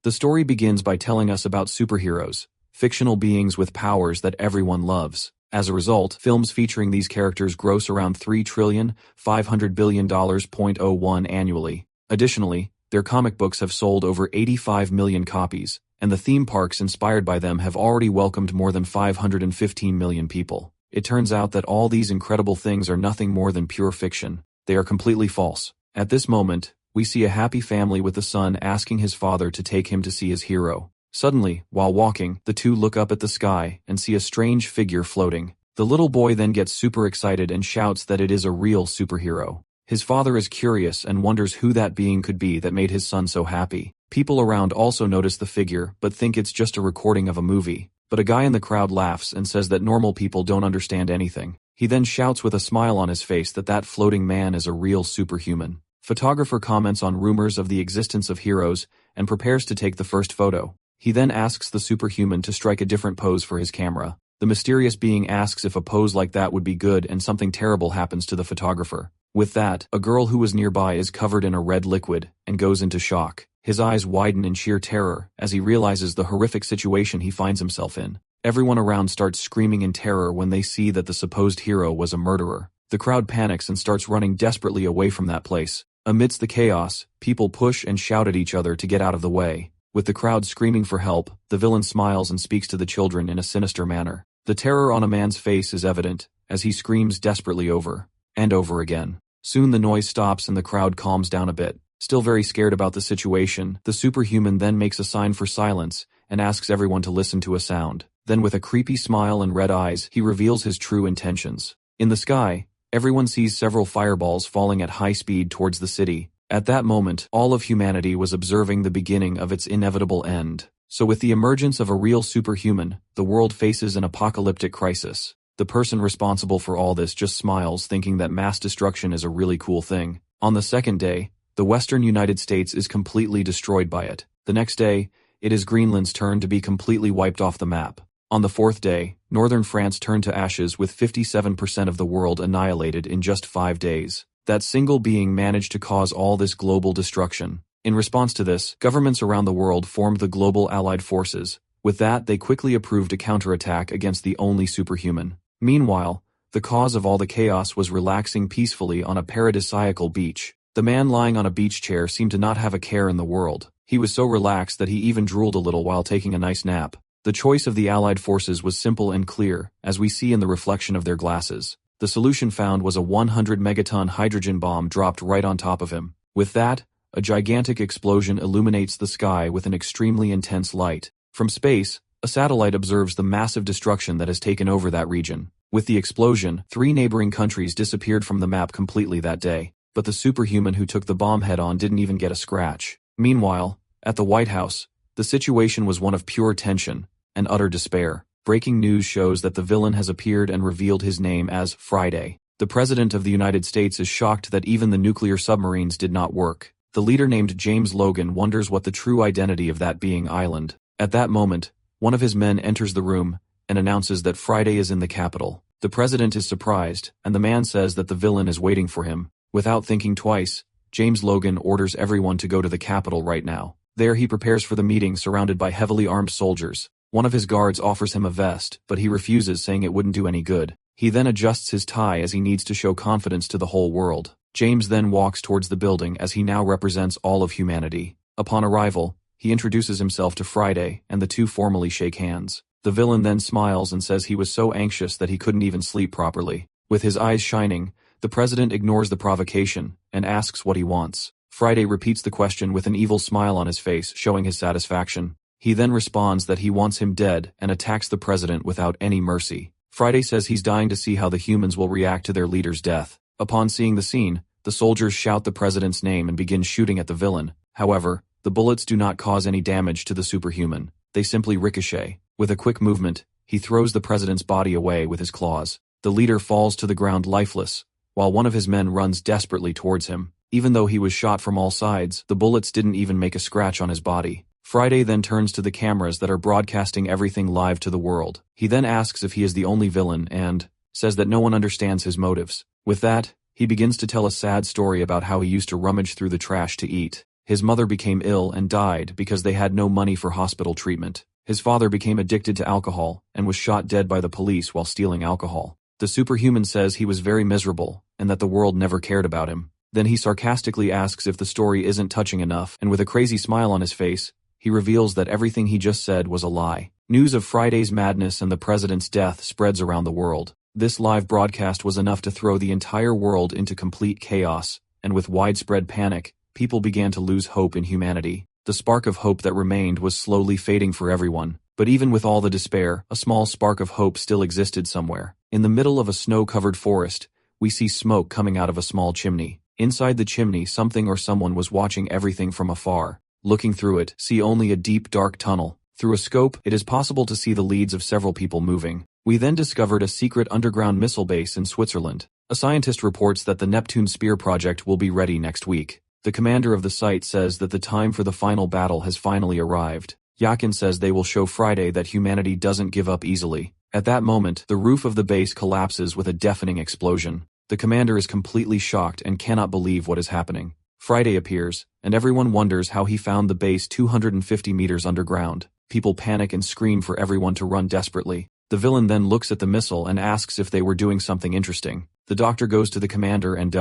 The story begins by telling us about superheroes, fictional beings with powers that everyone loves. As a result, films featuring these characters gross around $3,500 billion annually. Additionally, their comic books have sold over 85 million copies, and the theme parks inspired by them have already welcomed more than 515 million people. It turns out that all these incredible things are nothing more than pure fiction. They are completely false. At this moment, we see a happy family with the son asking his father to take him to see his hero. Suddenly, while walking, the two look up at the sky and see a strange figure floating. The little boy then gets super excited and shouts that it is a real superhero. His father is curious and wonders who that being could be that made his son so happy. People around also notice the figure but think it's just a recording of a movie. But a guy in the crowd laughs and says that normal people don't understand anything. He then shouts with a smile on his face that that floating man is a real superhuman. Photographer comments on rumors of the existence of heroes and prepares to take the first photo. He then asks the superhuman to strike a different pose for his camera. The mysterious being asks if a pose like that would be good, and something terrible happens to the photographer. With that, a girl who was nearby is covered in a red liquid and goes into shock. His eyes widen in sheer terror as he realizes the horrific situation he finds himself in. Everyone around starts screaming in terror when they see that the supposed hero was a murderer. The crowd panics and starts running desperately away from that place. Amidst the chaos, people push and shout at each other to get out of the way. With the crowd screaming for help, the villain smiles and speaks to the children in a sinister manner. The terror on a man's face is evident as he screams desperately over and over again. Soon the noise stops and the crowd calms down a bit. Still very scared about the situation, the superhuman then makes a sign for silence and asks everyone to listen to a sound. Then with a creepy smile and red eyes, he reveals his true intentions. In the sky, everyone sees several fireballs falling at high speed towards the city. At that moment, all of humanity was observing the beginning of its inevitable end. So with the emergence of a real superhuman, the world faces an apocalyptic crisis. The person responsible for all this just smiles, thinking that mass destruction is a really cool thing. On the second day, the western United States is completely destroyed by it. The next day, it is Greenland's turn to be completely wiped off the map. On the fourth day, northern France turned to ashes with 57% of the world annihilated in just 5 days. That single being managed to cause all this global destruction. In response to this, governments around the world formed the Global Allied Forces. With that, they quickly approved a counterattack against the only superhuman. Meanwhile, the cause of all the chaos was relaxing peacefully on a paradisiacal beach. The man lying on a beach chair seemed to not have a care in the world. He was so relaxed that he even drooled a little while taking a nice nap. The choice of the Allied forces was simple and clear, as we see in the reflection of their glasses. The solution found was a 100 megaton hydrogen bomb dropped right on top of him. With that, a gigantic explosion illuminates the sky with an extremely intense light. From space, a satellite observes the massive destruction that has taken over that region. With the explosion, 3 neighboring countries disappeared from the map completely that day. But the superhuman who took the bomb head-on didn't even get a scratch. Meanwhile, at the White House, the situation was one of pure tension and utter despair. Breaking news shows that the villain has appeared and revealed his name as Friday. The President of the United States is shocked that even the nuclear submarines did not work. The leader named James Logan wonders what the true identity of that being island. At that moment, one of his men enters the room and announces that Friday is in the capital. The president is surprised, and the man says that the villain is waiting for him. Without thinking twice, James Logan orders everyone to go to the capital right now. There he prepares for the meeting surrounded by heavily armed soldiers. One of his guards offers him a vest, but he refuses, saying it wouldn't do any good. He then adjusts his tie as he needs to show confidence to the whole world. James then walks towards the building as he now represents all of humanity. Upon arrival, he introduces himself to Friday, and the two formally shake hands. The villain then smiles and says he was so anxious that he couldn't even sleep properly. With his eyes shining, the president ignores the provocation and asks what he wants. Friday repeats the question with an evil smile on his face, showing his satisfaction. He then responds that he wants him dead and attacks the president without any mercy. Friday says he's dying to see how the humans will react to their leader's death. Upon seeing the scene, the soldiers shout the president's name and begin shooting at the villain. However, the bullets do not cause any damage to the superhuman. They simply ricochet. With a quick movement, he throws the president's body away with his claws. The leader falls to the ground lifeless, while one of his men runs desperately towards him. Even though he was shot from all sides, the bullets didn't even make a scratch on his body. Friday then turns to the cameras that are broadcasting everything live to the world. He then asks if he is the only villain and says that no one understands his motives. With that, he begins to tell a sad story about how he used to rummage through the trash to eat. His mother became ill and died because they had no money for hospital treatment. His father became addicted to alcohol and was shot dead by the police while stealing alcohol. The superhuman says he was very miserable and that the world never cared about him. Then he sarcastically asks if the story isn't touching enough, and with a crazy smile on his face, he reveals that everything he just said was a lie. News of Friday's madness and the president's death spreads around the world. This live broadcast was enough to throw the entire world into complete chaos, and with widespread panic, people began to lose hope in humanity. The spark of hope that remained was slowly fading for everyone, but even with all the despair, a small spark of hope still existed somewhere. In the middle of a snow-covered forest, we see smoke coming out of a small chimney. Inside the chimney, something or someone was watching everything from afar. Looking through it, see only a deep, dark tunnel. Through a scope, it is possible to see the leads of several people moving. We then discovered a secret underground missile base in Switzerland. A scientist reports that the Neptune Spear project will be ready next week. The commander of the site says that the time for the final battle has finally arrived. Yakin says they will show Friday that humanity doesn't give up easily. At that moment, the roof of the base collapses with a deafening explosion. The commander is completely shocked and cannot believe what is happening. Friday appears, and everyone wonders how he found the base 250 meters underground. People panic and scream for everyone to run desperately. The villain then looks at the missile and asks if they were doing something interesting. The doctor goes to the commander and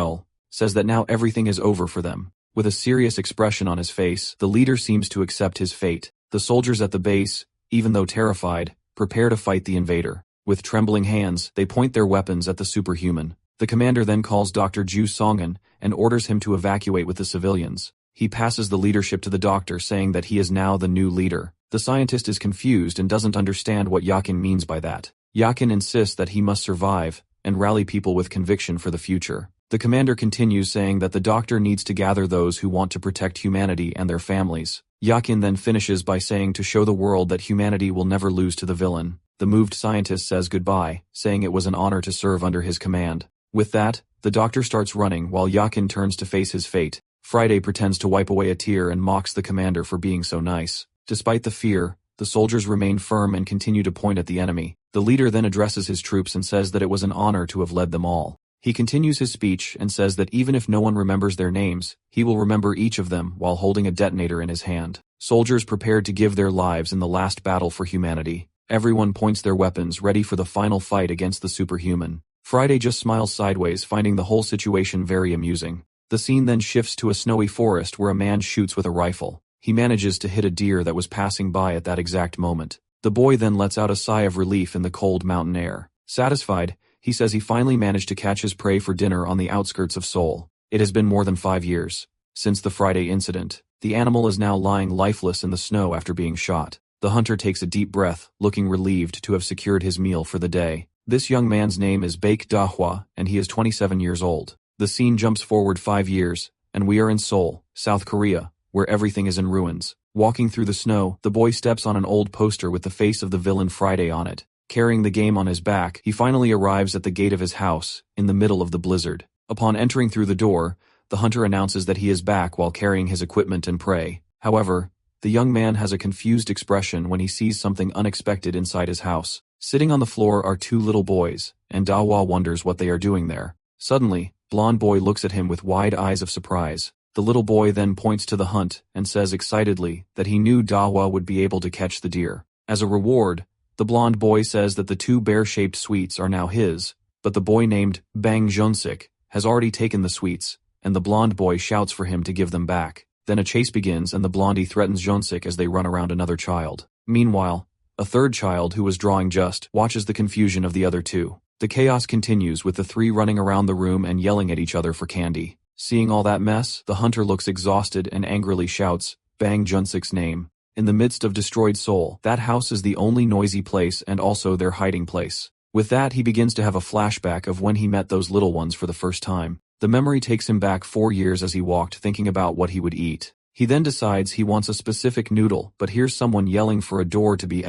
says that now everything is over for them. With a serious expression on his face, the leader seems to accept his fate. The soldiers at the base, even though terrified, prepare to fight the invader. With trembling hands, they point their weapons at the superhuman. The commander then calls Dr. Ju Songen and orders him to evacuate with the civilians. He passes the leadership to the doctor, saying that he is now the new leader. The scientist is confused and doesn't understand what Yakin means by that. Yakin insists that he must survive and rally people with conviction for the future. The commander continues, saying that the doctor needs to gather those who want to protect humanity and their families. Yakin then finishes by saying to show the world that humanity will never lose to the villain. The moved scientist says goodbye, saying it was an honor to serve under his command. With that, the doctor starts running while Yakin turns to face his fate. Friday pretends to wipe away a tear and mocks the commander for being so nice. Despite the fear, the soldiers remain firm and continue to point at the enemy. The leader then addresses his troops and says that it was an honor to have led them all. He continues his speech and says that even if no one remembers their names, he will remember each of them while holding a detonator in his hand. Soldiers prepared to give their lives in the last battle for humanity. Everyone points their weapons, ready for the final fight against the superhuman. Friday just smiles sideways, finding the whole situation very amusing. The scene then shifts to a snowy forest where a man shoots with a rifle. He manages to hit a deer that was passing by at that exact moment. The boy then lets out a sigh of relief in the cold mountain air. Satisfied, he says he finally managed to catch his prey for dinner on the outskirts of Seoul. It has been more than 5 years since the Friday incident. The animal is now lying lifeless in the snow after being shot. The hunter takes a deep breath, looking relieved to have secured his meal for the day. This young man's name is Baek Da-hwa, and he is 27 years old. The scene jumps forward 5 years, and we are in Seoul, South Korea, where everything is in ruins. Walking through the snow, the boy steps on an old poster with the face of the villain Friday on it. Carrying the game on his back, he finally arrives at the gate of his house, in the middle of the blizzard. Upon entering through the door, the hunter announces that he is back while carrying his equipment and prey. However, the young man has a confused expression when he sees something unexpected inside his house. Sitting on the floor are 2 little boys, and Dawa wonders what they are doing there. Suddenly, blonde boy looks at him with wide eyes of surprise. The little boy then points to the hunt and says excitedly that he knew Dawa would be able to catch the deer. As a reward, the blonde boy says that the 2 bear-shaped sweets are now his, but the boy named Bang Jonsik has already taken the sweets, and the blonde boy shouts for him to give them back. Then a chase begins and the blondie threatens Jonsik as they run around another child. Meanwhile, a third child who was drawing just watches the confusion of the other 2. The chaos continues with the 3 running around the room and yelling at each other for candy. Seeing all that mess, the hunter looks exhausted and angrily shouts Bang Junsik's name. In the midst of destroyed Seoul, that house is the only noisy place and also their hiding place. With that, he begins to have a flashback of when he met those little ones for the first time. The memory takes him back 4 years as he walked, thinking about what he would eat. He then decides he wants a specific noodle, but hears someone yelling for a door to be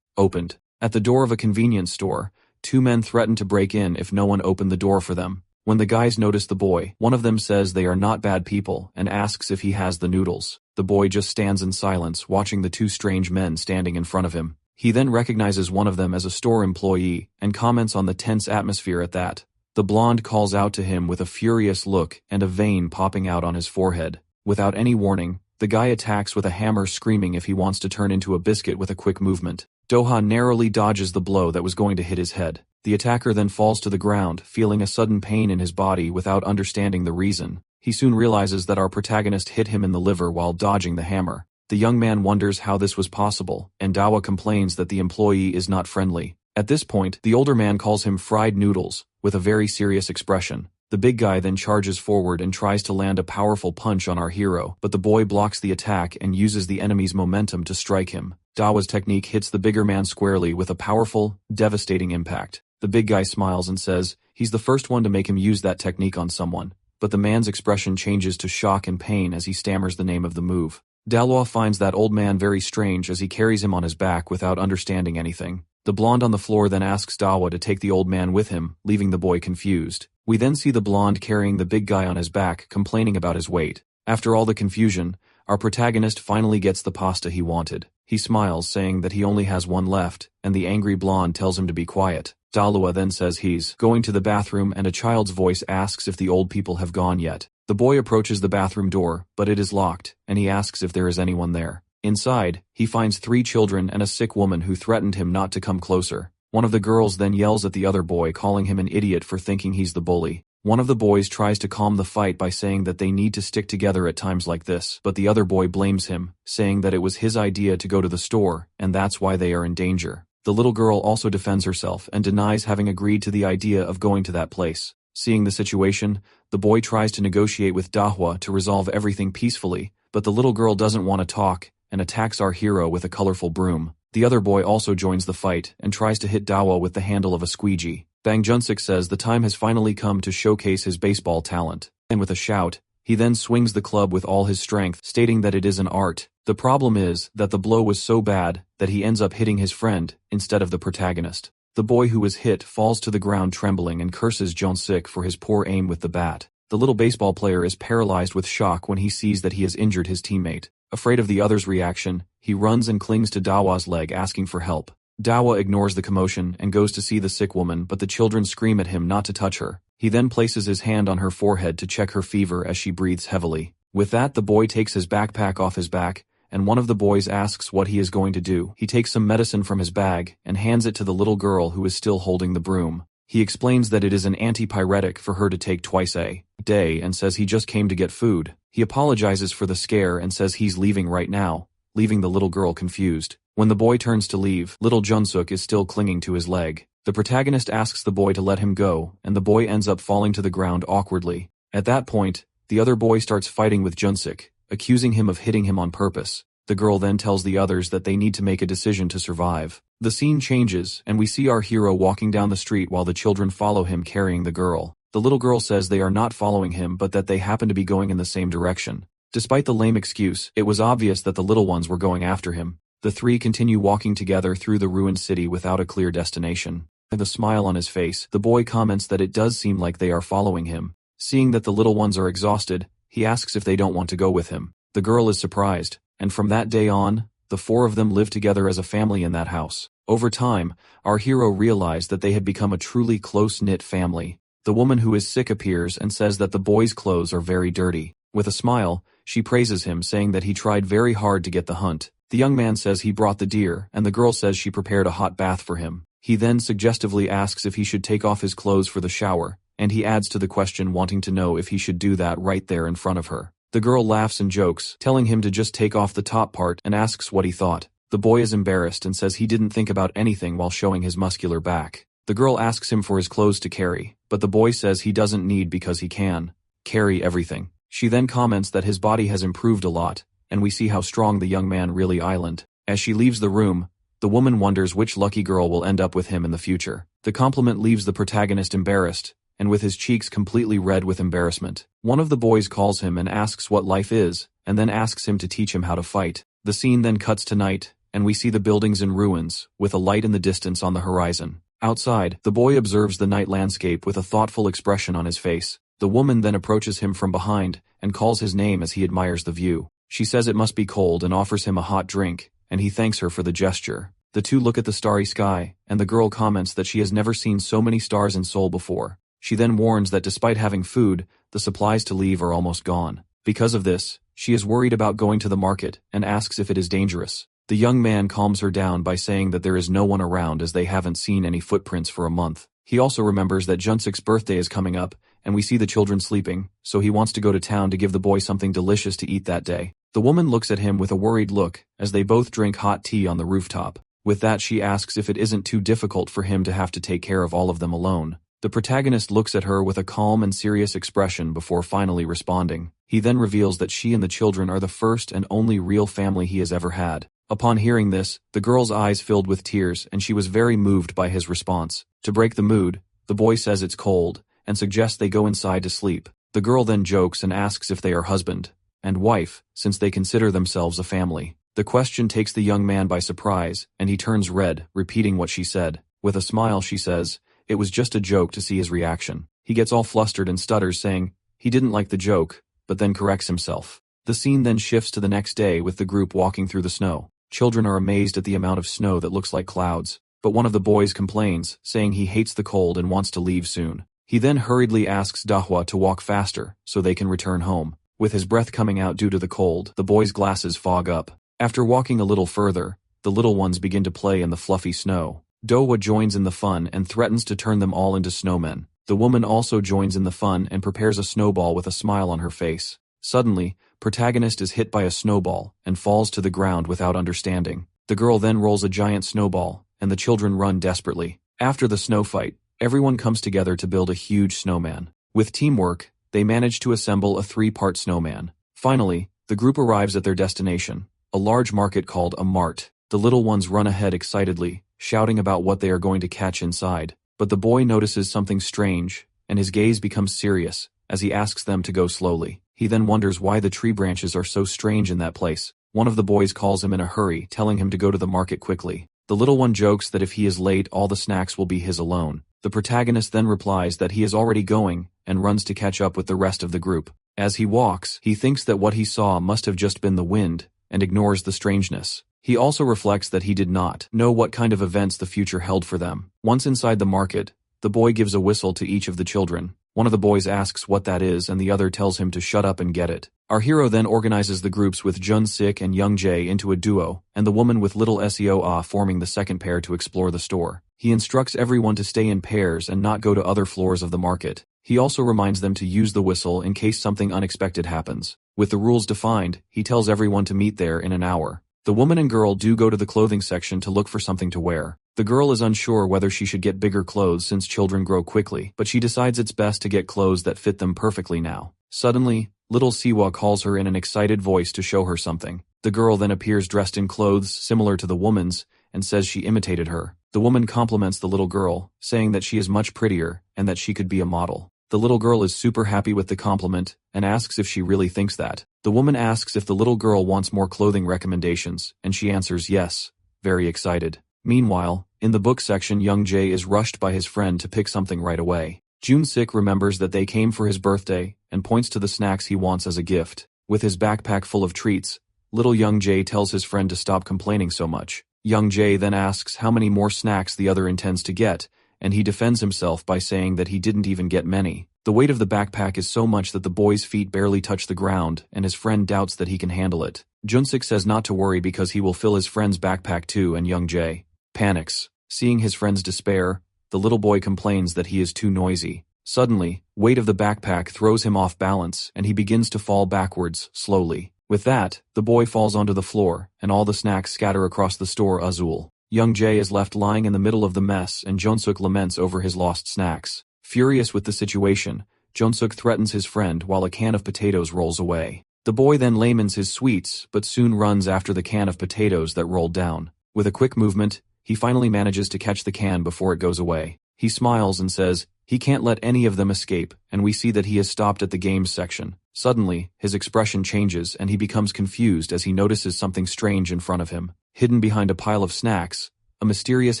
opened. At the door of a convenience store, 2 men threaten to break in if no one opened the door for them. When the guys notice the boy, one of them says they are not bad people and asks if he has the noodles. The boy just stands in silence, watching the 2 strange men standing in front of him. He then recognizes one of them as a store employee and comments on the tense atmosphere at that. The blonde calls out to him with a furious look and a vein popping out on his forehead. Without any warning, the guy attacks with a hammer, screaming if he wants to turn into a biscuit with a quick movement. Doha narrowly dodges the blow that was going to hit his head. The attacker then falls to the ground, feeling a sudden pain in his body without understanding the reason. He soon realizes that our protagonist hit him in the liver while dodging the hammer. The young man wonders how this was possible, and Dawa complains that the employee is not friendly. At this point, the older man calls him fried noodles, with a very serious expression. The big guy then charges forward and tries to land a powerful punch on our hero, but the boy blocks the attack and uses the enemy's momentum to strike him. Dawa's technique hits the bigger man squarely with a powerful, devastating impact. The big guy smiles and says he's the first one to make him use that technique on someone, but the man's expression changes to shock and pain as he stammers the name of the move. Dawa finds that old man very strange as he carries him on his back without understanding anything. The blonde on the floor then asks Dawa to take the old man with him, leaving the boy confused. We then see the blonde carrying the big guy on his back, complaining about his weight. After all the confusion, our protagonist finally gets the pasta he wanted. He smiles, saying that he only has one left, and the angry blonde tells him to be quiet. Dawa then says he's going to the bathroom, and a child's voice asks if the old people have gone yet. The boy approaches the bathroom door, but it is locked, and he asks if there is anyone there. Inside, he finds 3 children and a sick woman who threatened him not to come closer. One of the girls then yells at the other boy, calling him an idiot for thinking he's the bully. One of the boys tries to calm the fight by saying that they need to stick together at times like this, but the other boy blames him, saying that it was his idea to go to the store, and that's why they are in danger. The little girl also defends herself and denies having agreed to the idea of going to that place. Seeing the situation, the boy tries to negotiate with Dahua to resolve everything peacefully, but the little girl doesn't want to talk and attacks our hero with a colorful broom. The other boy also joins the fight and tries to hit Dawa with the handle of a squeegee. Bang Junsik says the time has finally come to showcase his baseball talent, and with a shout, he then swings the club with all his strength, stating that it is an art. The problem is that the blow was so bad that he ends up hitting his friend instead of the protagonist. The boy who was hit falls to the ground trembling and curses Junsik for his poor aim with the bat. The little baseball player is paralyzed with shock when he sees that he has injured his teammate. Afraid of the other's reaction, he runs and clings to Dawa's leg, asking for help. Dawa ignores the commotion and goes to see the sick woman, but the children scream at him not to touch her. He then places his hand on her forehead to check her fever as she breathes heavily. With that, the boy takes his backpack off his back, and one of the boys asks what he is going to do. He takes some medicine from his bag and hands it to the little girl who is still holding the broom. He explains that it is an antipyretic for her to take twice a day and says he just came to get food. He apologizes for the scare and says he's leaving right now, leaving the little girl confused. When the boy turns to leave, little Junsuk is still clinging to his leg. The protagonist asks the boy to let him go, and the boy ends up falling to the ground awkwardly. At that point, the other boy starts fighting with Junsuk, accusing him of hitting him on purpose. The girl then tells the others that they need to make a decision to survive. The scene changes, and we see our hero walking down the street while the children follow him carrying the girl. The little girl says they are not following him but that they happen to be going in the same direction. Despite the lame excuse, it was obvious that the little ones were going after him. The 3 continue walking together through the ruined city without a clear destination. With a smile on his face, the boy comments that it does seem like they are following him. Seeing that the little ones are exhausted, he asks if they don't want to go with him. The girl is surprised, and from that day on, the 4 of them live together as a family in that house. Over time, our hero realized that they had become a truly close-knit family. The woman who is sick appears and says that the boy's clothes are very dirty. With a smile, she praises him, saying that he tried very hard to get the hunt. The young man says he brought the deer, and the girl says she prepared a hot bath for him. He then suggestively asks if he should take off his clothes for the shower, and he adds to the question, wanting to know if he should do that right there in front of her. The girl laughs and jokes, telling him to just take off the top part, and asks what he thought. The boy is embarrassed and says he didn't think about anything while showing his muscular back. The girl asks him for his clothes to carry, but the boy says he doesn't need because he can carry everything. She then comments that his body has improved a lot, and we see how strong the young man really island. As she leaves the room, the woman wonders which lucky girl will end up with him in the future. The compliment leaves the protagonist embarrassed, and with his cheeks completely red with embarrassment. One of the boys calls him and asks what life is, and then asks him to teach him how to fight. The scene then cuts to night, and we see the buildings in ruins, with a light in the distance on the horizon. Outside, the boy observes the night landscape with a thoughtful expression on his face. The woman then approaches him from behind, and calls his name as he admires the view. She says it must be cold and offers him a hot drink, and he thanks her for the gesture. The 2 look at the starry sky, and the girl comments that she has never seen so many stars in Seoul before. She then warns that despite having food, the supplies to leave are almost gone. Because of this, She is worried about going to the market and asks if it is dangerous. The young man calms her down by saying that there is no one around as they haven't seen any footprints for a month. He also remembers that Junsik's birthday is coming up, and we see the children sleeping, so he wants to go to town to give the boy something delicious to eat that day. The woman looks at him with a worried look as they both drink hot tea on the rooftop. With that, she asks if it isn't too difficult for him to have to take care of all of them alone. The protagonist looks at her with a calm and serious expression before finally responding. He then reveals that she and the children are the first and only real family he has ever had. Upon hearing this, the girl's eyes filled with tears and she was very moved by his response. To break the mood, the boy says it's cold and suggests they go inside to sleep. The girl then jokes and asks if they are husband and wife, since they consider themselves a family. The question takes the young man by surprise, and he turns red, repeating what she said. With a smile she says, it was just a joke, to see his reaction. He gets all flustered and stutters, saying he didn't like the joke, but then corrects himself. The scene then shifts to the next day with the group walking through the snow. Children are amazed at the amount of snow that looks like clouds, but one of the boys complains, saying he hates the cold and wants to leave soon. He then hurriedly asks Dahua to walk faster so they can return home. With his breath coming out due to the cold, the boy's glasses fog up. After walking a little further, the little ones begin to play in the fluffy snow. Dohwa joins in the fun and threatens to turn them all into snowmen. The woman also joins in the fun and prepares a snowball with a smile on her face. Suddenly, protagonist is hit by a snowball and falls to the ground without understanding. The girl then rolls a giant snowball, and the children run desperately. After the snow fight, everyone comes together to build a huge snowman. With teamwork, they manage to assemble a 3-part snowman. Finally, the group arrives at their destination, a large market called a mart. The little ones run ahead excitedly, shouting about what they are going to catch inside. But the boy notices something strange, and his gaze becomes serious as he asks them to go slowly. He then wonders why the tree branches are so strange in that place. One of the boys calls him in a hurry, telling him to go to the market quickly. The little one jokes that if he is late, all the snacks will be his alone. The protagonist then replies that he is already going and runs to catch up with the rest of the group. As he walks, he thinks that what he saw must have just been the wind and ignores the strangeness. He also reflects that he did not know what kind of events the future held for them. Once inside the market, the boy gives a whistle to each of the children. One of the boys asks what that is and the other tells him to shut up and get it. Our hero then organizes the groups with Jun-sik and Young-jae into a duo, and the woman with little Seo forming the second pair to explore the store. He instructs everyone to stay in pairs and not go to other floors of the market. He also reminds them to use the whistle in case something unexpected happens. With the rules defined, he tells everyone to meet there in an hour. The woman and girl do go to the clothing section to look for something to wear. The girl is unsure whether she should get bigger clothes since children grow quickly, but she decides it's best to get clothes that fit them perfectly now. Suddenly, little Siwa calls her in an excited voice to show her something. The girl then appears dressed in clothes similar to the woman's and says she imitated her. The woman compliments the little girl, saying that she is much prettier and that she could be a model. The little girl is super happy with the compliment and asks if she really thinks that. The woman asks if the little girl wants more clothing recommendations, and she answers yes, very excited. Meanwhile, in the book section, Young-jae is rushed by his friend to pick something right away. Jun-sik remembers that they came for his birthday and points to the snacks he wants as a gift. With his backpack full of treats, little Young-jae tells his friend to stop complaining so much. Young-jae then asks how many more snacks the other intends to get, and he defends himself by saying that he didn't even get many. The weight of the backpack is so much that the boy's feet barely touch the ground, and his friend doubts that he can handle it. Jun-sik says not to worry because he will fill his friend's backpack too, and Young-jae panics. Seeing his friend's despair, the little boy complains that he is too noisy. Suddenly, weight of the backpack throws him off balance, and he begins to fall backwards, slowly. With that, the boy falls onto the floor, and all the snacks scatter across the store Azul. Young-jae is left lying in the middle of the mess, and Jun-sik laments over his lost snacks. Furious with the situation, Jun-sik threatens his friend while a can of potatoes rolls away. The boy then laments his sweets, but soon runs after the can of potatoes that rolled down. With a quick movement, he finally manages to catch the can before it goes away. He smiles and says he can't let any of them escape, and we see that he has stopped at the games section. Suddenly, his expression changes and he becomes confused as he notices something strange in front of him. Hidden behind a pile of snacks, a mysterious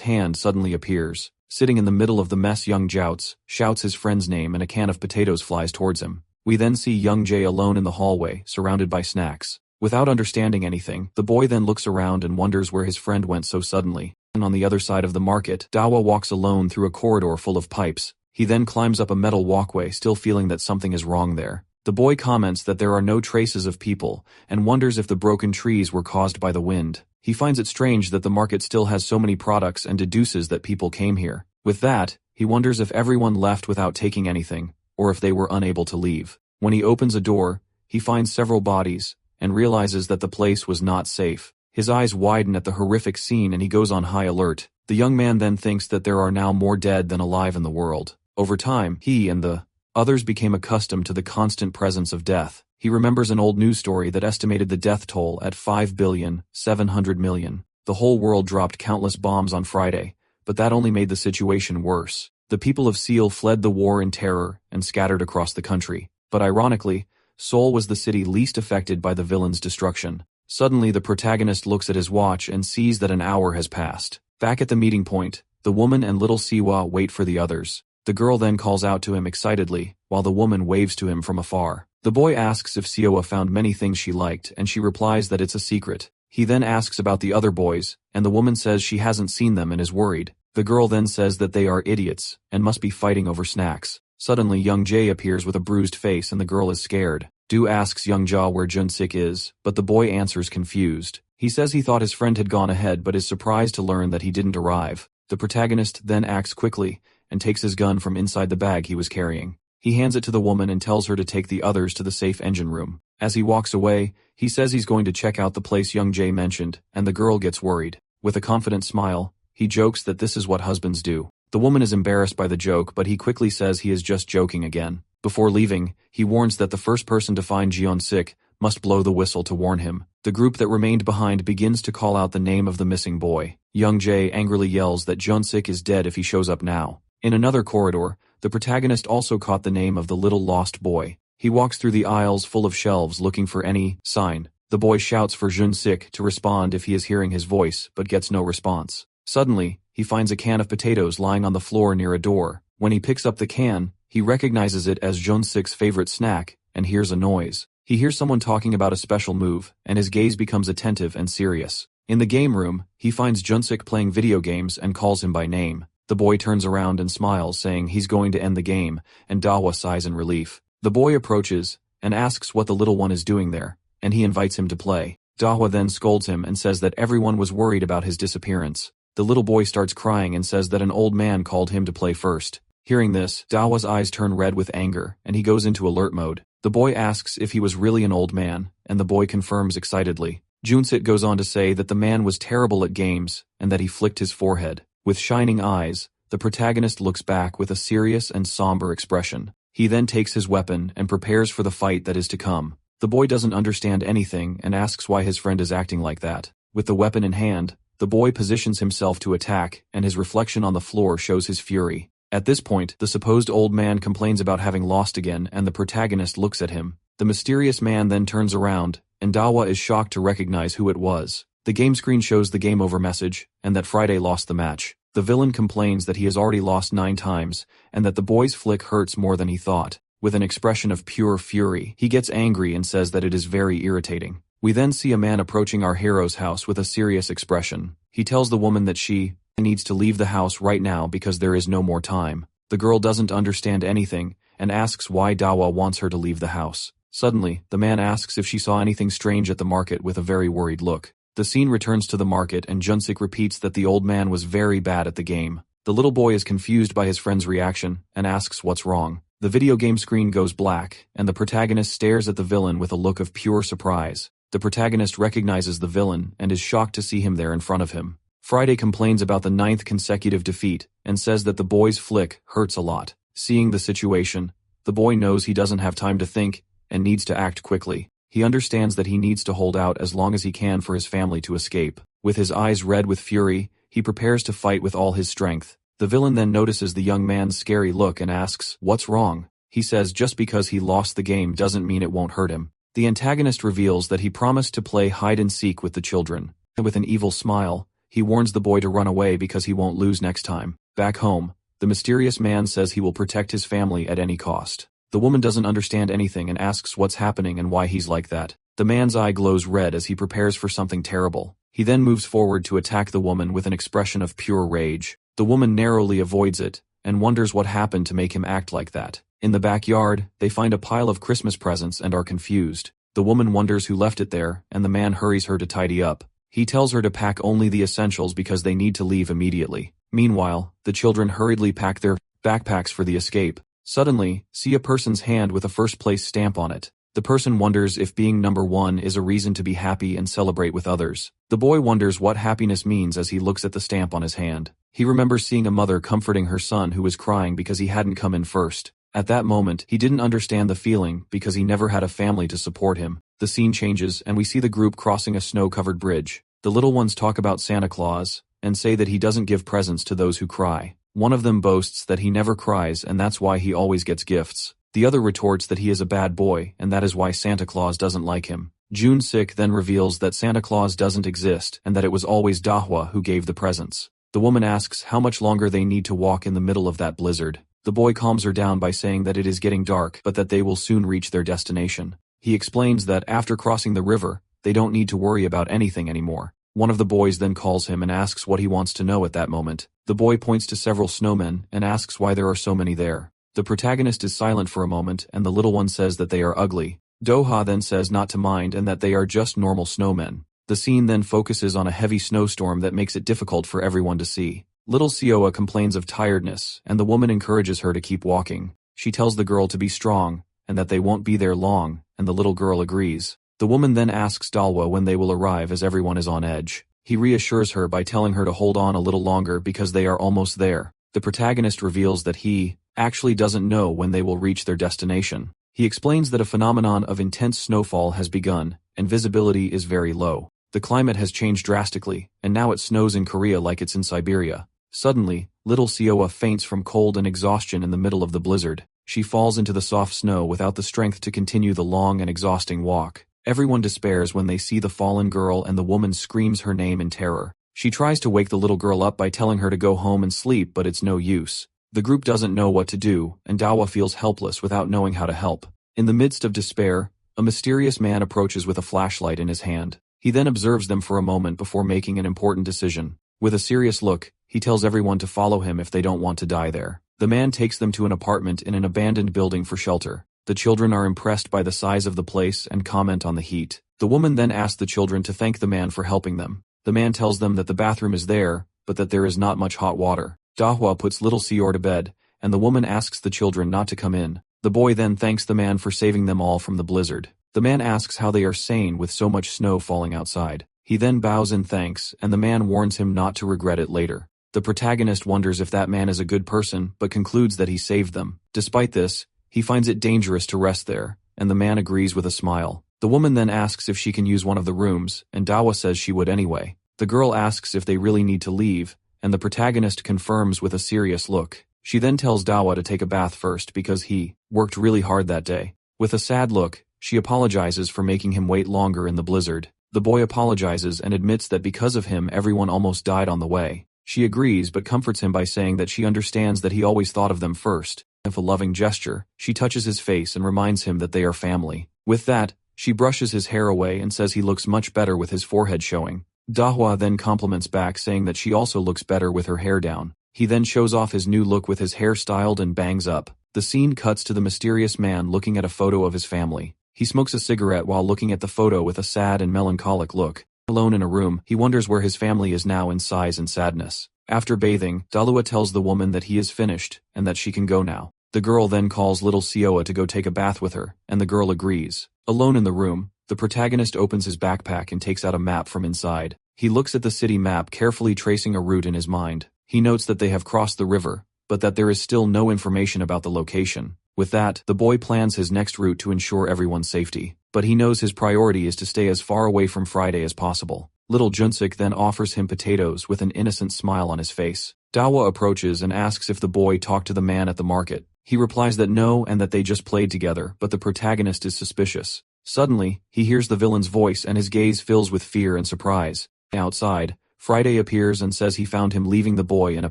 hand suddenly appears. Sitting in the middle of the mess, Young-jae shouts his friend's name and a can of potatoes flies towards him. We then see Young-jae alone in the hallway, surrounded by snacks. Without understanding anything, the boy then looks around and wonders where his friend went so suddenly. And on the other side of the market, Dawa walks alone through a corridor full of pipes. He then climbs up a metal walkway, still feeling that something is wrong there. The boy comments that there are no traces of people, and wonders if the broken trees were caused by the wind. He finds it strange that the market still has so many products and deduces that people came here. With that, he wonders if everyone left without taking anything, or if they were unable to leave. When he opens a door, he finds several bodies, and realizes that the place was not safe. His eyes widen at the horrific scene and he goes on high alert. The young man then thinks that there are now more dead than alive in the world. Over time, he and the others became accustomed to the constant presence of death. He remembers an old news story that estimated the death toll at 5,700,000,000. The whole world dropped countless bombs on Friday, but that only made the situation worse. The people of Seoul fled the war in terror and scattered across the country. But ironically, Seoul was the city least affected by the villain's destruction. Suddenly the protagonist looks at his watch and sees that an hour has passed. Back at the meeting point, the woman and little Siwa wait for the others. The girl then calls out to him excitedly, while the woman waves to him from afar. The boy asks if Siwa found many things she liked, and she replies that it's a secret. He then asks about the other boys, and the woman says she hasn't seen them and is worried. The girl then says that they are idiots, and must be fighting over snacks. Suddenly young Jae appears with a bruised face and the girl is scared. Do asks young Ja where Jun-sik is, but the boy answers confused. He says he thought his friend had gone ahead but is surprised to learn that he didn't arrive. The protagonist then acts quickly, and takes his gun from inside the bag he was carrying. He hands it to the woman and tells her to take the others to the safe engine room. As he walks away, he says he's going to check out the place young Jae mentioned, and the girl gets worried. With a confident smile, he jokes that this is what husbands do. The woman is embarrassed by the joke but he quickly says he is just joking again. Before leaving, he warns that the first person to find Jeon-sik must blow the whistle to warn him. The group that remained behind begins to call out the name of the missing boy. Young Jae angrily yells that Jeon-sik is dead if he shows up now. In another corridor, the protagonist also caught the name of the little lost boy. He walks through the aisles full of shelves looking for any sign. The boy shouts for Jun-sik to respond if he is hearing his voice, but gets no response. Suddenly, he finds a can of potatoes lying on the floor near a door. When he picks up the can, he recognizes it as Jun-sik's favorite snack, and hears a noise. He hears someone talking about a special move, and his gaze becomes attentive and serious. In the game room, he finds Jun-sik playing video games and calls him by name. The boy turns around and smiles, saying he's going to end the game, and Dawa sighs in relief. The boy approaches, and asks what the little one is doing there, and he invites him to play. Dawa then scolds him and says that everyone was worried about his disappearance. The little boy starts crying and says that an old man called him to play first. Hearing this, Dawa's eyes turn red with anger, and he goes into alert mode. The boy asks if he was really an old man, and the boy confirms excitedly. Jun-sik goes on to say that the man was terrible at games, and that he flicked his forehead. With shining eyes, the protagonist looks back with a serious and somber expression. He then takes his weapon and prepares for the fight that is to come. The boy doesn't understand anything and asks why his friend is acting like that. With the weapon in hand, the boy positions himself to attack, and his reflection on the floor shows his fury. At this point, the supposed old man complains about having lost again, and the protagonist looks at him. The mysterious man then turns around, and Dawa is shocked to recognize who it was. The game screen shows the game over message, and that Friday lost the match. The villain complains that he has already lost 9 times, and that the boy's flick hurts more than he thought. With an expression of pure fury, he gets angry and says that it is very irritating. We then see a man approaching our hero's house with a serious expression. He tells the woman that she needs to leave the house right now because there is no more time. The girl doesn't understand anything, and asks why Dawa wants her to leave the house. Suddenly, the man asks if she saw anything strange at the market with a very worried look. The scene returns to the market and Jun-sik repeats that the old man was very bad at the game. The little boy is confused by his friend's reaction, and asks what's wrong. The video game screen goes black, and the protagonist stares at the villain with a look of pure surprise. The protagonist recognizes the villain, and is shocked to see him there in front of him. Friday complains about the 9th consecutive defeat, and says that the boy's flick hurts a lot. Seeing the situation, the boy knows he doesn't have time to think, and needs to act quickly. He understands that he needs to hold out as long as he can for his family to escape. With his eyes red with fury, he prepares to fight with all his strength. The villain then notices the young man's scary look and asks, "What's wrong?" He says just because he lost the game doesn't mean it won't hurt him. The antagonist reveals that he promised to play hide-and-seek with the children. And with an evil smile, he warns the boy to run away because he won't lose next time. Back home, the mysterious man says he will protect his family at any cost. The woman doesn't understand anything and asks what's happening and why he's like that. The man's eye glows red as he prepares for something terrible. He then moves forward to attack the woman with an expression of pure rage. The woman narrowly avoids it, and wonders what happened to make him act like that. In the backyard, they find a pile of Christmas presents and are confused. The woman wonders who left it there, and the man hurries her to tidy up. He tells her to pack only the essentials because they need to leave immediately. Meanwhile, the children hurriedly pack their backpacks for the escape. Suddenly, see a person's hand with a first-place stamp on it. The person wonders if being number one is a reason to be happy and celebrate with others. The boy wonders what happiness means as he looks at the stamp on his hand. He remembers seeing a mother comforting her son who was crying because he hadn't come in first. At that moment, he didn't understand the feeling because he never had a family to support him. The scene changes and we see the group crossing a snow-covered bridge. The little ones talk about Santa Claus and say that he doesn't give presents to those who cry. One of them boasts that he never cries and that's why he always gets gifts. The other retorts that he is a bad boy and that is why Santa Claus doesn't like him. Jun-sik then reveals that Santa Claus doesn't exist and that it was always Dahwa who gave the presents. The woman asks how much longer they need to walk in the middle of that blizzard. The boy calms her down by saying that it is getting dark but that they will soon reach their destination. He explains that after crossing the river, they don't need to worry about anything anymore. One of the boys then calls him and asks what he wants to know at that moment. The boy points to several snowmen and asks why there are so many there. The protagonist is silent for a moment and the little one says that they are ugly. Doha then says not to mind and that they are just normal snowmen. The scene then focuses on a heavy snowstorm that makes it difficult for everyone to see. Little Sioa complains of tiredness and the woman encourages her to keep walking. She tells the girl to be strong and that they won't be there long, and the little girl agrees. The woman then asks Dalwa when they will arrive as everyone is on edge. He reassures her by telling her to hold on a little longer because they are almost there. The protagonist reveals that he actually doesn't know when they will reach their destination. He explains that a phenomenon of intense snowfall has begun, and visibility is very low. The climate has changed drastically, and now it snows in Korea like it's in Siberia. Suddenly, little Sioa faints from cold and exhaustion in the middle of the blizzard. She falls into the soft snow without the strength to continue the long and exhausting walk. Everyone despairs when they see the fallen girl and the woman screams her name in terror. She tries to wake the little girl up by telling her to go home and sleep, but it's no use. The group doesn't know what to do, and Dawa feels helpless without knowing how to help. In the midst of despair, a mysterious man approaches with a flashlight in his hand. He then observes them for a moment before making an important decision. With a serious look, he tells everyone to follow him if they don't want to die there. The man takes them to an apartment in an abandoned building for shelter. The children are impressed by the size of the place and comment on the heat. The woman then asks the children to thank the man for helping them. The man tells them that the bathroom is there, but that there is not much hot water. Dahua puts little Sior to bed, and the woman asks the children not to come in. The boy then thanks the man for saving them all from the blizzard. The man asks how they are sane with so much snow falling outside. He then bows in thanks, and the man warns him not to regret it later. The protagonist wonders if that man is a good person, but concludes that he saved them. Despite this, he finds it dangerous to rest there, and the man agrees with a smile. The woman then asks if she can use one of the rooms, and Dawa says she would anyway. The girl asks if they really need to leave, and the protagonist confirms with a serious look. She then tells Dawa to take a bath first because he worked really hard that day. With a sad look, she apologizes for making him wait longer in the blizzard. The boy apologizes and admits that because of him everyone almost died on the way. She agrees but comforts him by saying that she understands that he always thought of them first. With a loving gesture, she touches his face and reminds him that they are family. With that, she brushes his hair away and says he looks much better with his forehead showing. Dahua then compliments back saying that she also looks better with her hair down. He then shows off his new look with his hair styled and bangs up. The scene cuts to the mysterious man looking at a photo of his family. He smokes a cigarette while looking at the photo with a sad and melancholic look. Alone in a room, he wonders where his family is now in sighs and sadness. After bathing, Dalua tells the woman that he is finished and that she can go now. The girl then calls little Sioa to go take a bath with her, and the girl agrees. Alone in the room, the protagonist opens his backpack and takes out a map from inside. He looks at the city map, carefully tracing a route in his mind. He notes that they have crossed the river, but that there is still no information about the location. With that, the boy plans his next route to ensure everyone's safety. But he knows his priority is to stay as far away from Friday as possible. Little Junsik then offers him potatoes with an innocent smile on his face. Dawa approaches and asks if the boy talked to the man at the market. He replies that no and that they just played together, but the protagonist is suspicious. Suddenly, he hears the villain's voice and his gaze fills with fear and surprise. Outside, Friday appears and says he found him leaving the boy in a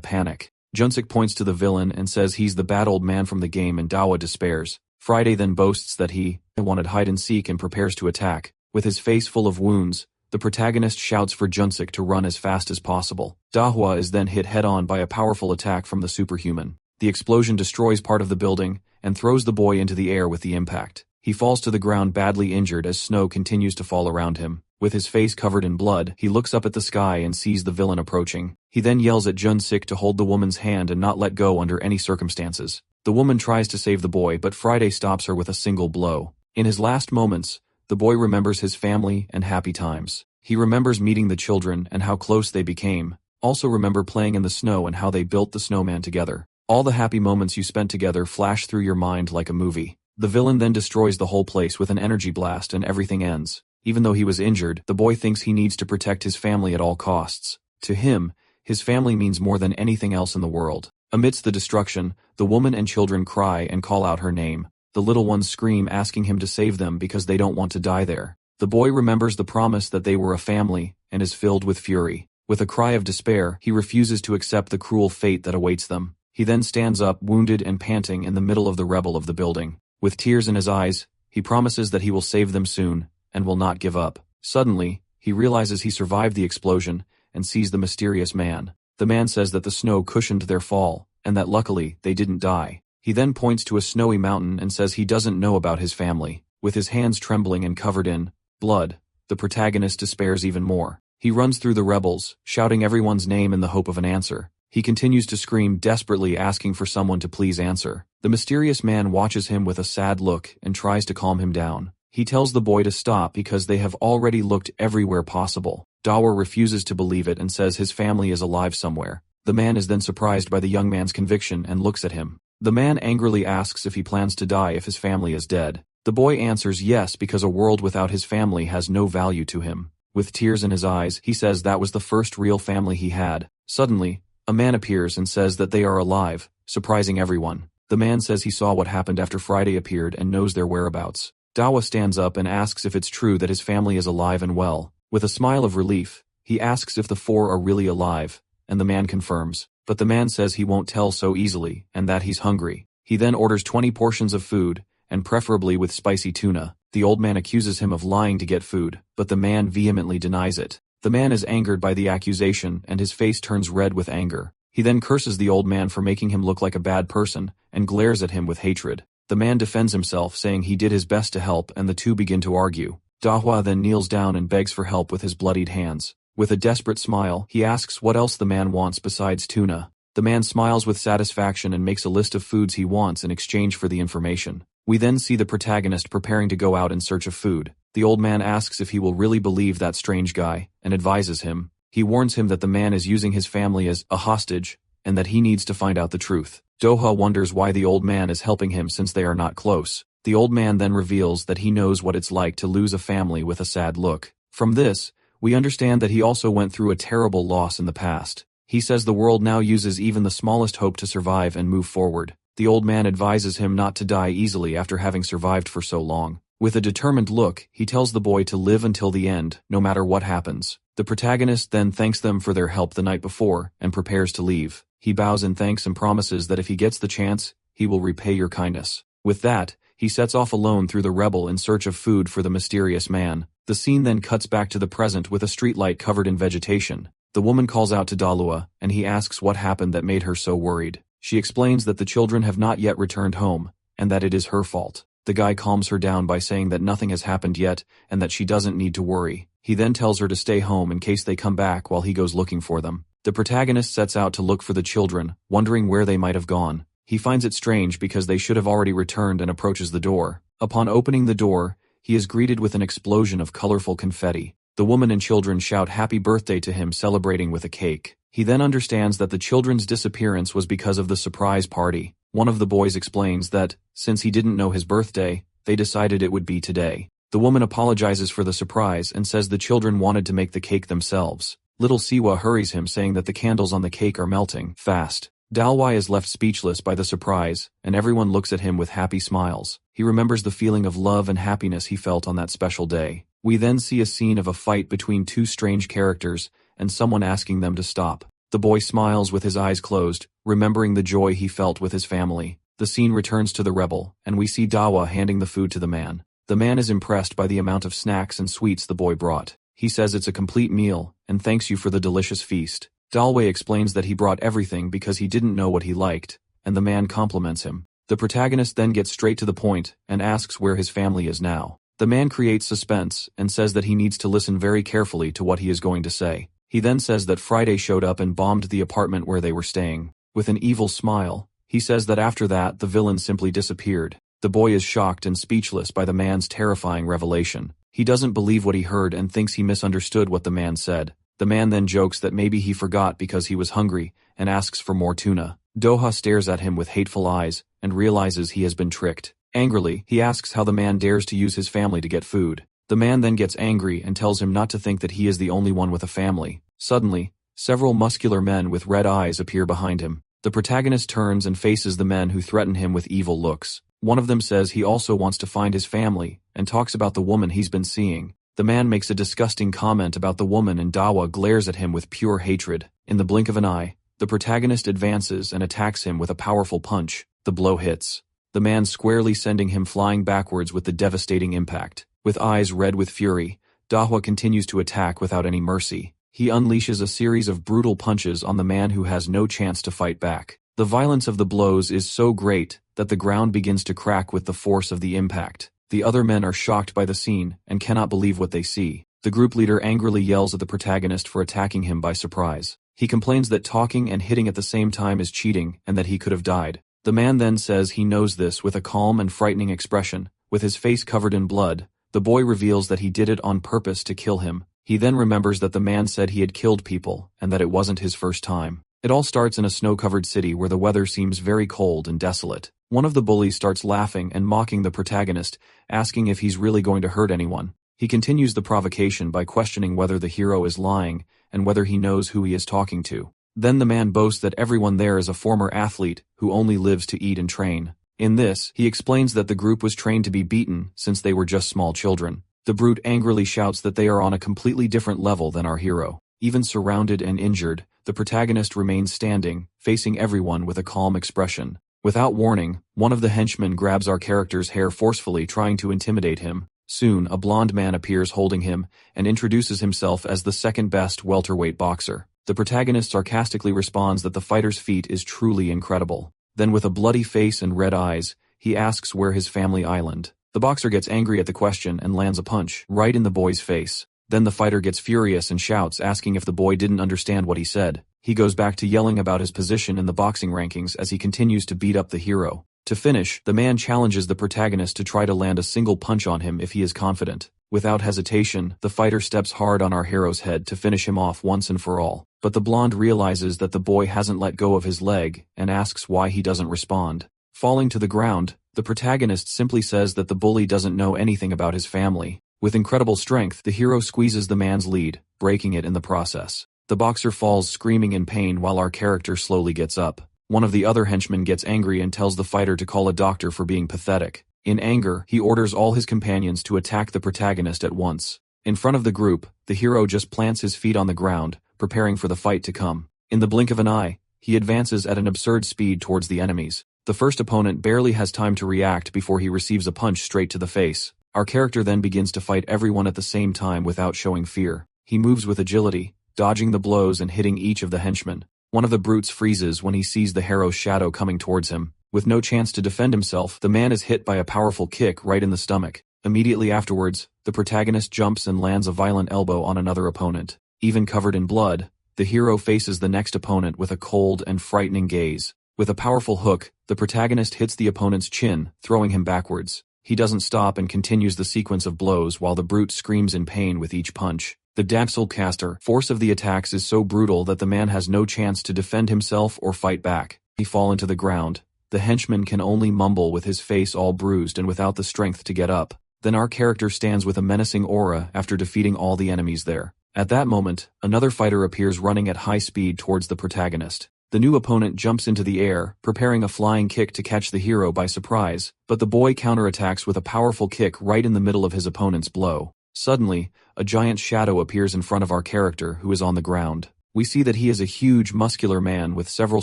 panic. Junsik points to the villain and says he's the bad old man from the game, and Dawa despairs. Friday then boasts that he wanted hide-and-seek and prepares to attack. With his face full of wounds, the protagonist shouts for Junsik to run as fast as possible. Dahua is then hit head-on by a powerful attack from the superhuman. The explosion destroys part of the building, and throws the boy into the air with the impact. He falls to the ground badly injured as snow continues to fall around him. With his face covered in blood, he looks up at the sky and sees the villain approaching. He then yells at Jun-sik to hold the woman's hand and not let go under any circumstances. The woman tries to save the boy, but Friday stops her with a single blow. In his last moments, the boy remembers his family and happy times. He remembers meeting the children and how close they became. Also remember playing in the snow and how they built the snowman together. All the happy moments you spent together flash through your mind like a movie. The villain then destroys the whole place with an energy blast and everything ends. Even though he was injured, the boy thinks he needs to protect his family at all costs. To him, his family means more than anything else in the world. Amidst the destruction, the woman and children cry and call out her name. The little ones scream asking him to save them because they don't want to die there. The boy remembers the promise that they were a family and is filled with fury. With a cry of despair, he refuses to accept the cruel fate that awaits them. He then stands up, wounded and panting, in the middle of the rubble of the building. With tears in his eyes, he promises that he will save them soon and will not give up. Suddenly, he realizes he survived the explosion and sees the mysterious man. The man says that the snow cushioned their fall, and that luckily, they didn't die. He then points to a snowy mountain and says he doesn't know about his family. With his hands trembling and covered in blood, the protagonist despairs even more. He runs through the rebels, shouting everyone's name in the hope of an answer. He continues to scream desperately, asking for someone to please answer. The mysterious man watches him with a sad look and tries to calm him down. He tells the boy to stop because they have already looked everywhere possible. Dawa refuses to believe it and says his family is alive somewhere. The man is then surprised by the young man's conviction and looks at him. The man angrily asks if he plans to die if his family is dead. The boy answers yes because a world without his family has no value to him. With tears in his eyes, he says that was the first real family he had. Suddenly, a man appears and says that they are alive, surprising everyone. The man says he saw what happened after Friday appeared and knows their whereabouts. Dawa stands up and asks if it's true that his family is alive and well. With a smile of relief, he asks if the four are really alive, and the man confirms. But the man says he won't tell so easily, and that he's hungry. He then orders 20 portions of food, and preferably with spicy tuna. The old man accuses him of lying to get food, but the man vehemently denies it. The man is angered by the accusation, and his face turns red with anger. He then curses the old man for making him look like a bad person, and glares at him with hatred. The man defends himself, saying he did his best to help, and the two begin to argue. Dahua then kneels down and begs for help with his bloodied hands. With a desperate smile, he asks what else the man wants besides tuna. The man smiles with satisfaction and makes a list of foods he wants in exchange for the information. We then see the protagonist preparing to go out in search of food. The old man asks if he will really believe that strange guy, and advises him. He warns him that the man is using his family as a hostage, and that he needs to find out the truth. Doha wonders why the old man is helping him since they are not close. The old man then reveals that he knows what it's like to lose a family with a sad look. From this, we understand that he also went through a terrible loss in the past. He says the world now uses even the smallest hope to survive and move forward. The old man advises him not to die easily after having survived for so long. With a determined look, he tells the boy to live until the end, no matter what happens. The protagonist then thanks them for their help the night before, and prepares to leave. He bows in thanks and promises that if he gets the chance, he will repay your kindness. With that, he sets off alone through the rebel in search of food for the mysterious man. The scene then cuts back to the present with a streetlight covered in vegetation. The woman calls out to Dalua, and he asks what happened that made her so worried. She explains that the children have not yet returned home, and that it is her fault. The guy calms her down by saying that nothing has happened yet, and that she doesn't need to worry. He then tells her to stay home in case they come back while he goes looking for them. The protagonist sets out to look for the children, wondering where they might have gone. He finds it strange because they should have already returned and approaches the door. Upon opening the door, he is greeted with an explosion of colorful confetti. The woman and children shout happy birthday to him, celebrating with a cake. He then understands that the children's disappearance was because of the surprise party. One of the boys explains that, since he didn't know his birthday, they decided it would be today. The woman apologizes for the surprise and says the children wanted to make the cake themselves. Little Siwa hurries him, saying that the candles on the cake are melting fast. Dalwai is left speechless by the surprise, and everyone looks at him with happy smiles. He remembers the feeling of love and happiness he felt on that special day. We then see a scene of a fight between two strange characters, and someone asking them to stop. The boy smiles with his eyes closed, remembering the joy he felt with his family. The scene returns to the rebel, and we see Dawa handing the food to the man. The man is impressed by the amount of snacks and sweets the boy brought. He says it's a complete meal, and thanks you for the delicious feast. Dalway explains that he brought everything because he didn't know what he liked, and the man compliments him. The protagonist then gets straight to the point and asks where his family is now. The man creates suspense and says that he needs to listen very carefully to what he is going to say. He then says that Friday showed up and bombed the apartment where they were staying. With an evil smile, he says that after that the villain simply disappeared. The boy is shocked and speechless by the man's terrifying revelation. He doesn't believe what he heard and thinks he misunderstood what the man said. The man then jokes that maybe he forgot because he was hungry and asks for more tuna. Doha stares at him with hateful eyes and realizes he has been tricked. Angrily, he asks how the man dares to use his family to get food. The man then gets angry and tells him not to think that he is the only one with a family. Suddenly, several muscular men with red eyes appear behind him. The protagonist turns and faces the men who threaten him with evil looks. One of them says he also wants to find his family and talks about the woman he's been seeing. The man makes a disgusting comment about the woman and Dawa glares at him with pure hatred. In the blink of an eye, the protagonist advances and attacks him with a powerful punch. The blow hits the man squarely, sending him flying backwards with the devastating impact. With eyes red with fury, Dahua continues to attack without any mercy. He unleashes a series of brutal punches on the man who has no chance to fight back. The violence of the blows is so great that the ground begins to crack with the force of the impact. The other men are shocked by the scene and cannot believe what they see. The group leader angrily yells at the protagonist for attacking him by surprise. He complains that talking and hitting at the same time is cheating and that he could have died. The man then says he knows this with a calm and frightening expression. With his face covered in blood, the boy reveals that he did it on purpose to kill him. He then remembers that the man said he had killed people and that it wasn't his first time. It all starts in a snow-covered city where the weather seems very cold and desolate. One of the bullies starts laughing and mocking the protagonist, asking if he's really going to hurt anyone. He continues the provocation by questioning whether the hero is lying and whether he knows who he is talking to. Then the man boasts that everyone there is a former athlete who only lives to eat and train. In this, he explains that the group was trained to be beaten since they were just small children. The brute angrily shouts that they are on a completely different level than our hero. Even surrounded and injured, the protagonist remains standing, facing everyone with a calm expression. Without warning, one of the henchmen grabs our character's hair forcefully, trying to intimidate him. Soon, a blonde man appears holding him and introduces himself as the second-best welterweight boxer. The protagonist sarcastically responds that the fighter's feat is truly incredible. Then with a bloody face and red eyes, he asks where his family island. The boxer gets angry at the question and lands a punch right in the boy's face. Then the fighter gets furious and shouts, asking if the boy didn't understand what he said. He goes back to yelling about his position in the boxing rankings as he continues to beat up the hero. To finish, the man challenges the protagonist to try to land a single punch on him if he is confident. Without hesitation, the fighter steps hard on our hero's head to finish him off once and for all. But the blonde realizes that the boy hasn't let go of his leg and asks why he doesn't respond. Falling to the ground, the protagonist simply says that the bully doesn't know anything about his family. With incredible strength, the hero squeezes the man's lead, breaking it in the process. The boxer falls screaming in pain while our character slowly gets up. One of the other henchmen gets angry and tells the fighter to call a doctor for being pathetic. In anger, he orders all his companions to attack the protagonist at once. In front of the group, the hero just plants his feet on the ground, preparing for the fight to come. In the blink of an eye, he advances at an absurd speed towards the enemies. The first opponent barely has time to react before he receives a punch straight to the face. Our character then begins to fight everyone at the same time without showing fear. He moves with agility, dodging the blows and hitting each of the henchmen. One of the brutes freezes when he sees the hero's shadow coming towards him. With no chance to defend himself, the man is hit by a powerful kick right in the stomach. Immediately afterwards, the protagonist jumps and lands a violent elbow on another opponent. Even covered in blood, the hero faces the next opponent with a cold and frightening gaze. With a powerful hook, the protagonist hits the opponent's chin, throwing him backwards. He doesn't stop and continues the sequence of blows while the brute screams in pain with each punch. The Daxel force of the attacks is so brutal that the man has no chance to defend himself or fight back. He falls into the ground. The henchman can only mumble with his face all bruised and without the strength to get up. Then our character stands with a menacing aura after defeating all the enemies there. At that moment, another fighter appears running at high speed towards the protagonist. The new opponent jumps into the air, preparing a flying kick to catch the hero by surprise, but the boy counterattacks with a powerful kick right in the middle of his opponent's blow. Suddenly, a giant shadow appears in front of our character, who is on the ground. We see that he is a huge, muscular man with several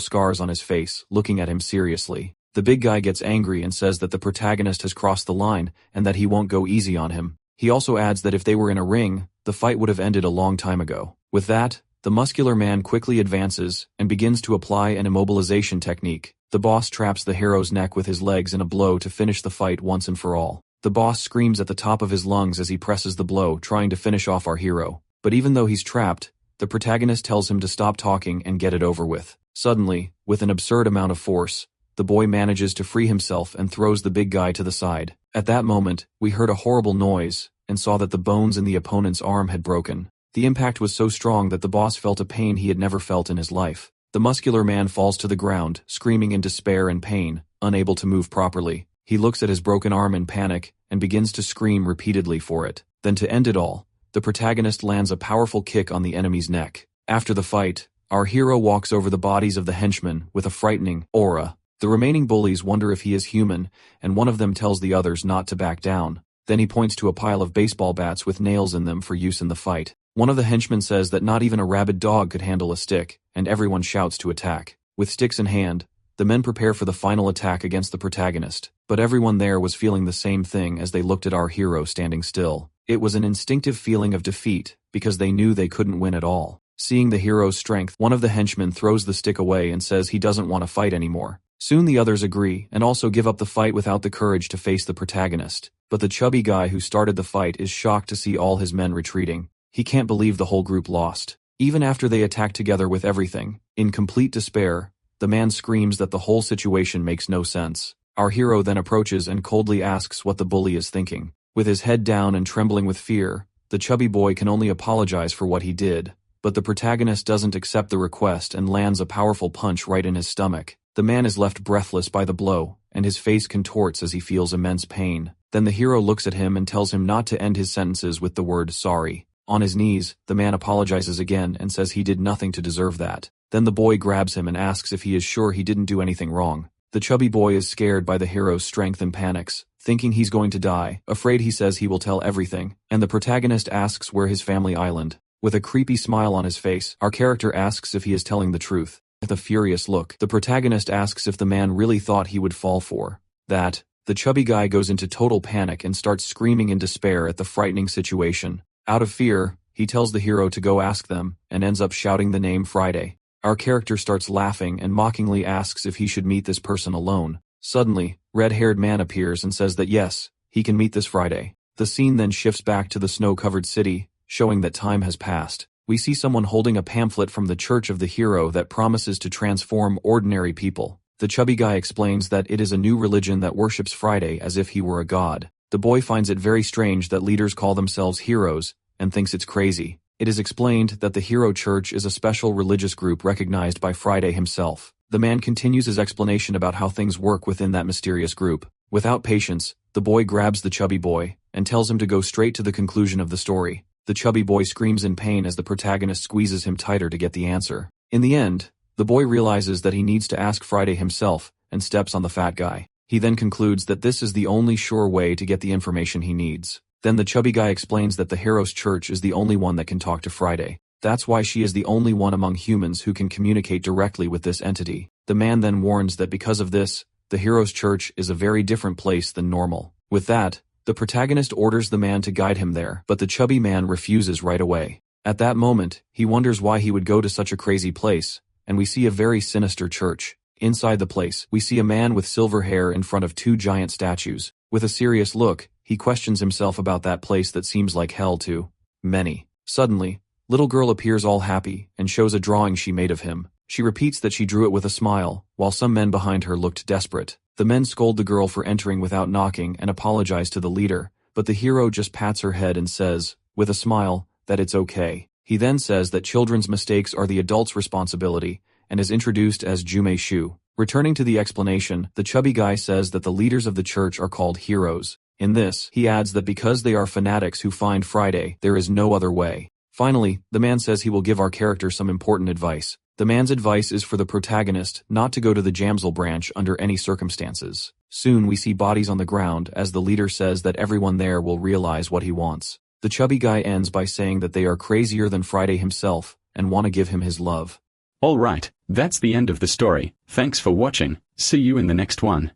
scars on his face, looking at him seriously. The big guy gets angry and says that the protagonist has crossed the line and that he won't go easy on him. He also adds that if they were in a ring, the fight would have ended a long time ago. With that, The muscular man quickly advances and begins to apply an immobilization technique. The boss traps the hero's neck with his legs in a blow to finish the fight once and for all. The boss screams at the top of his lungs as he presses the blow, trying to finish off our hero. But even though he's trapped, the protagonist tells him to stop talking and get it over with. Suddenly, with an absurd amount of force, the boy manages to free himself and throws the big guy to the side. At that moment, we heard a horrible noise and saw that the bones in the opponent's arm had broken. The impact was so strong that the boss felt a pain he had never felt in his life. The muscular man falls to the ground, screaming in despair and pain, unable to move properly. He looks at his broken arm in panic and begins to scream repeatedly for it. Then to end it all, the protagonist lands a powerful kick on the enemy's neck. After the fight, our hero walks over the bodies of the henchmen with a frightening aura. The remaining bullies wonder if he is human, and one of them tells the others not to back down. Then he points to a pile of baseball bats with nails in them for use in the fight. One of the henchmen says that not even a rabid dog could handle a stick, and everyone shouts to attack. With sticks in hand, the men prepare for the final attack against the protagonist. But everyone there was feeling the same thing as they looked at our hero standing still. It was an instinctive feeling of defeat, because they knew they couldn't win at all. Seeing the hero's strength, one of the henchmen throws the stick away and says he doesn't want to fight anymore. Soon the others agree, and also give up the fight without the courage to face the protagonist. But the chubby guy who started the fight is shocked to see all his men retreating. He can't believe the whole group lost. Even after they attack together with everything, in complete despair, the man screams that the whole situation makes no sense. Our hero then approaches and coldly asks what the bully is thinking. With his head down and trembling with fear, the chubby boy can only apologize for what he did. But the protagonist doesn't accept the request and lands a powerful punch right in his stomach. The man is left breathless by the blow, and his face contorts as he feels immense pain. Then the hero looks at him and tells him not to end his sentences with the word sorry. On his knees, the man apologizes again and says he did nothing to deserve that. Then the boy grabs him and asks if he is sure he didn't do anything wrong. The chubby boy is scared by the hero's strength and panics, thinking he's going to die. Afraid, he says he will tell everything, and the protagonist asks where his family island. With a creepy smile on his face, our character asks if he is telling the truth. With a furious look, the protagonist asks if the man really thought he would fall for that. The chubby guy goes into total panic and starts screaming in despair at the frightening situation. Out of fear, he tells the hero to go ask them, and ends up shouting the name Friday. Our character starts laughing and mockingly asks if he should meet this person alone. Suddenly, red-haired man appears and says that yes, he can meet this Friday. The scene then shifts back to the snow-covered city, showing that time has passed. We see someone holding a pamphlet from the church of the hero that promises to transform ordinary people. The chubby guy explains that it is a new religion that worships Friday as if he were a god. The boy finds it very strange that leaders call themselves heroes, and thinks it's crazy. It is explained that the Hero Church is a special religious group recognized by Friday himself. The man continues his explanation about how things work within that mysterious group. Without patience, the boy grabs the chubby boy, and tells him to go straight to the conclusion of the story. The chubby boy screams in pain as the protagonist squeezes him tighter to get the answer. In the end, the boy realizes that he needs to ask Friday himself, and steps on the fat guy. He then concludes that this is the only sure way to get the information he needs. Then the chubby guy explains that the hero's church is the only one that can talk to Friday. That's why she is the only one among humans who can communicate directly with this entity. The man then warns that because of this, the hero's church is a very different place than normal. With that, the protagonist orders the man to guide him there, but the chubby man refuses right away. At that moment, he wonders why he would go to such a crazy place, and we see a very sinister church. Inside the place, we see a man with silver hair in front of two giant statues. With a serious look, he questions himself about that place that seems like hell to many. Suddenly, little girl appears all happy and shows a drawing she made of him. She repeats that she drew it with a smile, while some men behind her looked desperate. The men scold the girl for entering without knocking and apologize to the leader, but the hero just pats her head and says, with a smile, that it's okay. He then says that children's mistakes are the adult's responsibility, and is introduced as Jume Shu. Returning to the explanation, the chubby guy says that the leaders of the church are called heroes. In this, he adds that because they are fanatics who find Friday, there is no other way. Finally, the man says he will give our character some important advice. The man's advice is for the protagonist not to go to the Jamsel branch under any circumstances. Soon we see bodies on the ground as the leader says that everyone there will realize what he wants. The chubby guy ends by saying that they are crazier than Friday himself and want to give him his love. Alright, that's the end of the story. Thanks for watching. See you in the next one.